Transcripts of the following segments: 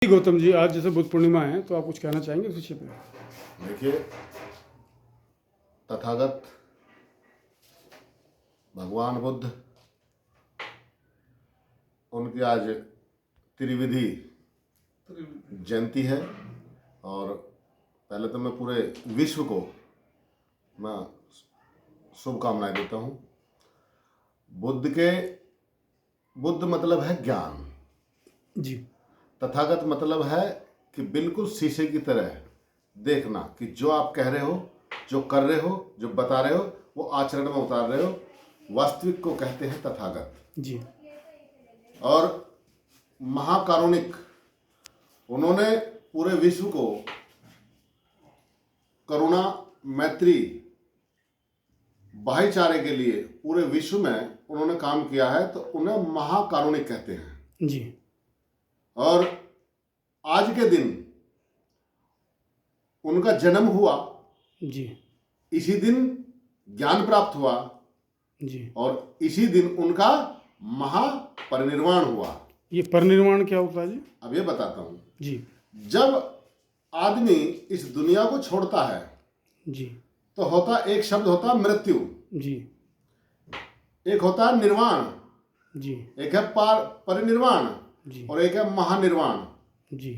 गौतम जी, आज जैसे बुद्ध पूर्णिमा है तो आप कुछ कहना चाहेंगे उस विषय पे? देखिए, तथागत भगवान बुद्ध, उनकी आज त्रिविधि जयंती है। और पहले तो मैं पूरे विश्व को मैं शुभकामनाएं देता हूँ। बुद्ध मतलब है ज्ञान जी। तथागत मतलब है कि बिल्कुल शीशे की तरह देखना कि जो आप कह रहे हो, जो कर रहे हो, जो बता रहे हो, वो आचरण में उतार रहे हो, वास्तविक को कहते हैं तथागत जी। और महाकारुणिक, उन्होंने पूरे विश्व को करुणा, मैत्री, भाईचारे के लिए पूरे विश्व में उन्होंने काम किया है, तो उन्हें महाकारुणिक कहते हैं। जी। और आज के दिन उनका जन्म हुआ, जी। इसी दिन ज्ञान प्राप्त हुआ जी। और इसी दिन उनका महापरिनिर्वाण हुआ। ये परिनिर्वाण क्या होता है जी? अब ये बताता हूं। जी। जब आदमी इस दुनिया को छोड़ता है जी। तो होता एक शब्द होता मृत्यु, जी। एक होता है निर्वाण, जी। एक है परिनिर्वाण जी। और एक है महानिर्वाण। जी।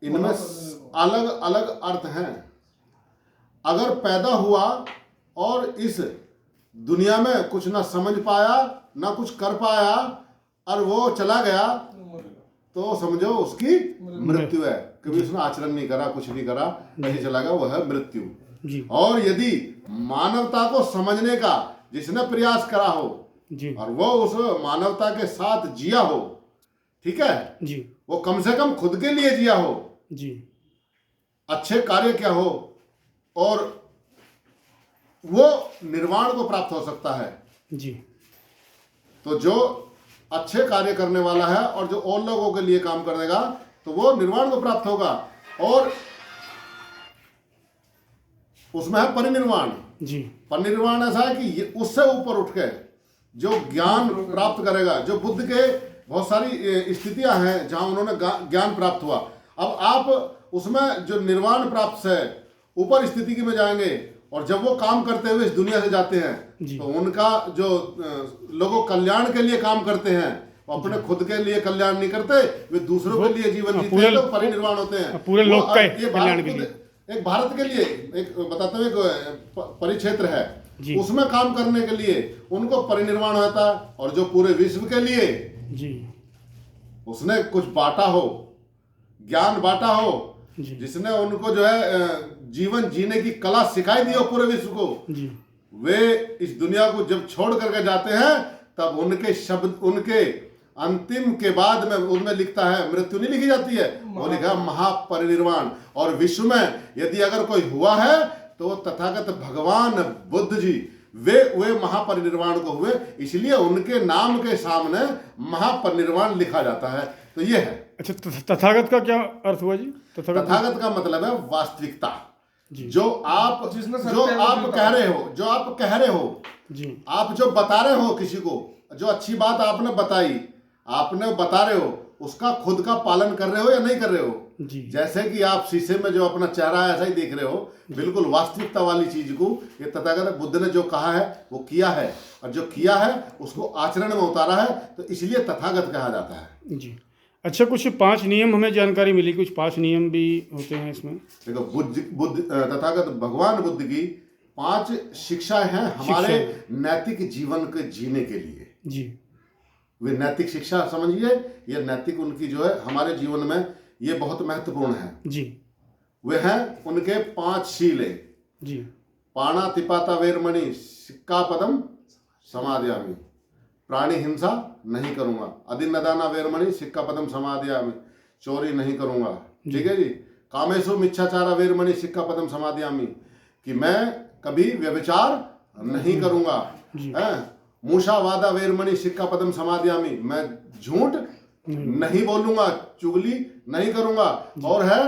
इनमें अलग अलग अर्थ हैं। अगर पैदा हुआ और इस दुनिया में कुछ ना समझ पाया, ना कुछ कर पाया और वो चला गया, तो समझो उसकी मृत्यु है। कभी उसने आचरण नहीं करा, कुछ नहीं करा, नहीं चला गया, वो है मृत्यु। जी। और यदि मानवता को समझने का जिसने प्रयास करा हो जी। और वो उस मानवता के साथ जिया हो, ठीक है, जी। वो कम से कम खुद के लिए जिया हो, जी। अच्छे कार्य क्या हो, और वो निर्वाण को प्राप्त हो सकता है। जी। तो जो अच्छे कार्य करने वाला है और जो और लोगों के लिए काम करेगा, तो वो निर्वाण को प्राप्त होगा। और उसमें है परिनिर्वाण। जी। परिनिर्वाण ऐसा है कि ये उससे ऊपर उठ के जो ज्ञान प्राप्त करेगा, जो बुद्ध के बहुत सारी स्थितियां हैं जहां उन्होंने ज्ञान प्राप्त हुआ। अब आप उसमें जो निर्वाण प्राप्त है ऊपर स्थिति में जाएंगे, और जब वो काम करते हुए इस दुनिया से जाते हैं, तो उनका जो लोगों कल्याण के लिए काम करते हैं, वो अपने खुद के लिए कल्याण नहीं करते, वे दूसरों के लिए जीवन जीते हैं, तो परिनिर्वाण होते हैं। पूरे लोक का कल्याण के लिए, एक भारत के लिए एक बताता हूँ, एक परिक्षेत्र है, उसमें काम करने के लिए उनको परिनिर्वाण होता है। और जो पूरे विश्व के लिए जी उसने कुछ बांटा हो, ज्ञान बांटा हो, जिसने उनको जो है जीवन जीने की कला सिखाई दी हो पूरे विश्व को, वे इस दुनिया को जब छोड़ करके जाते हैं, तब उनके शब्द, उनके अंतिम के बाद में उनमें लिखता है, मृत्यु नहीं लिखी जाती है, वो लिखा है महापरिनिर्वाण। और विश्व में यदि अगर कोई हुआ है तो तथागत भगवान बुद्ध जी, वे महापरिनिर्वाण को हुए, इसलिए उनके नाम के सामने महापरिनिर्वाण लिखा जाता है। तो ये है। अच्छा, तथागत का क्या अर्थ हुआ जी? तथागत का मतलब है वास्तविकता। जो आप कह रहे हो, जो आप कह रहे हो जी, आप जो बता रहे हो किसी को, जो अच्छी बात आपने बताई, आपने बता रहे हो, उसका खुद का पालन कर रहे हो या नहीं कर रहे हो जी। जैसे कि आप शीशे में जो अपना चेहरा है ऐसा ही देख रहे हो, बिल्कुल वास्तविकता वाली चीज को ये तथागत बुद्ध ने जो कहा है वो किया है, और जो किया है उसको आचरण में उतारा है, तो इसलिए तथागत कहा जाता है जी। अच्छा, कुछ 5 नियम हमें जानकारी मिली, कुछ 5 नियम भी होते हैं इसमें। देखो, तथागत भगवान बुद्ध की 5 शिक्षाएं हैं हमारे नैतिक जीवन के जीने के लिए जी। वे नैतिक शिक्षा समझिए, ये नैतिक उनकी जो है हमारे जीवन में ये बहुत महत्वपूर्ण है जी। वे हैं उनके 5 शीले जी। पाणातिपाता वेरमणि सिक्कापदम समादयामि, प्राणी हिंसा नहीं करूंगा, अदिन्नदाना वेरमणि सिक्कापदम समादयामि, चोरी नहीं करूंगा, ठीक है जी। कामेशु मिच्छाचारा वेरमणि सिक्कापदम समादयामि, कि मैं कभी व्यभिचार नहीं करूंगा, मूषावादा वेरमणि सिक्कापदम समादयामि, मैं झूठ नहीं बोलूंगा, चुगली नहीं करूंगा। और है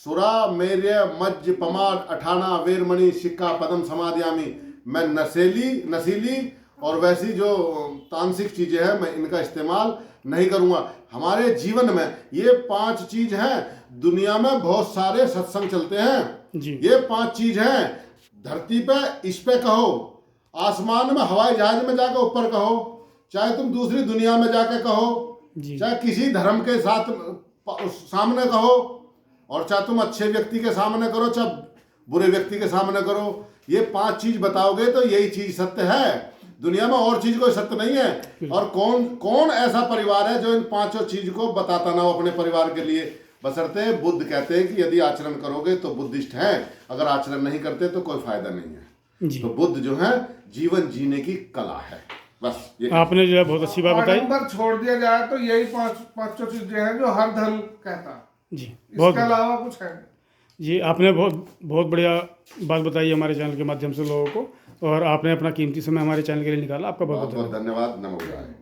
सुरा मेर्य मज्ज पमार अठाना वेरमणि सिक्कापदम समादयामि, मैं नशीली और वैसी जो तांत्रिक चीजें हैं, मैं इनका इस्तेमाल नहीं करूंगा। हमारे जीवन में ये 5 चीज हैं। दुनिया में बहुत सारे सत्संग चलते हैं जी। ये 5 चीज हैं। धरती पे, इस पे कहो, आसमान में हवाई जहाज में जाकर ऊपर कहो, चाहे तुम दूसरी दुनिया में जाकर कहो, चाहे किसी धर्म के साथ सामने कहो, और चाहे तुम अच्छे व्यक्ति के सामने करो, चाहे बुरे व्यक्ति के सामने करो, ये 5 चीज बताओगे तो यही चीज सत्य है। दुनिया में और चीज कोई सत्य नहीं है। और कौन ऐसा परिवार है जो इन 5 चीज को बताता ना हो अपने परिवार के लिए। बशर्ते बुद्ध कहते हैं कि यदि आचरण करोगे तो बुद्धिस्ट हैं, अगर आचरण नहीं करते तो कोई फायदा नहीं है। तो बुद्ध जो है जीवन जीने की कला है। बस ये आपने जो है बहुत अच्छी बात बताई। नंबर छोड़ दिया जाए तो यही पांचों चीजें हैं जो हर धर्म कहता है जी। इसके अलावा कुछ है जी। आपने बहुत बढ़िया बात बताई हमारे चैनल के माध्यम से लोगों को, और आपने अपना कीमती समय हमारे चैनल के लिए निकाला। आपका बहुत बहुत धन्यवाद। नमो बुद्धाय।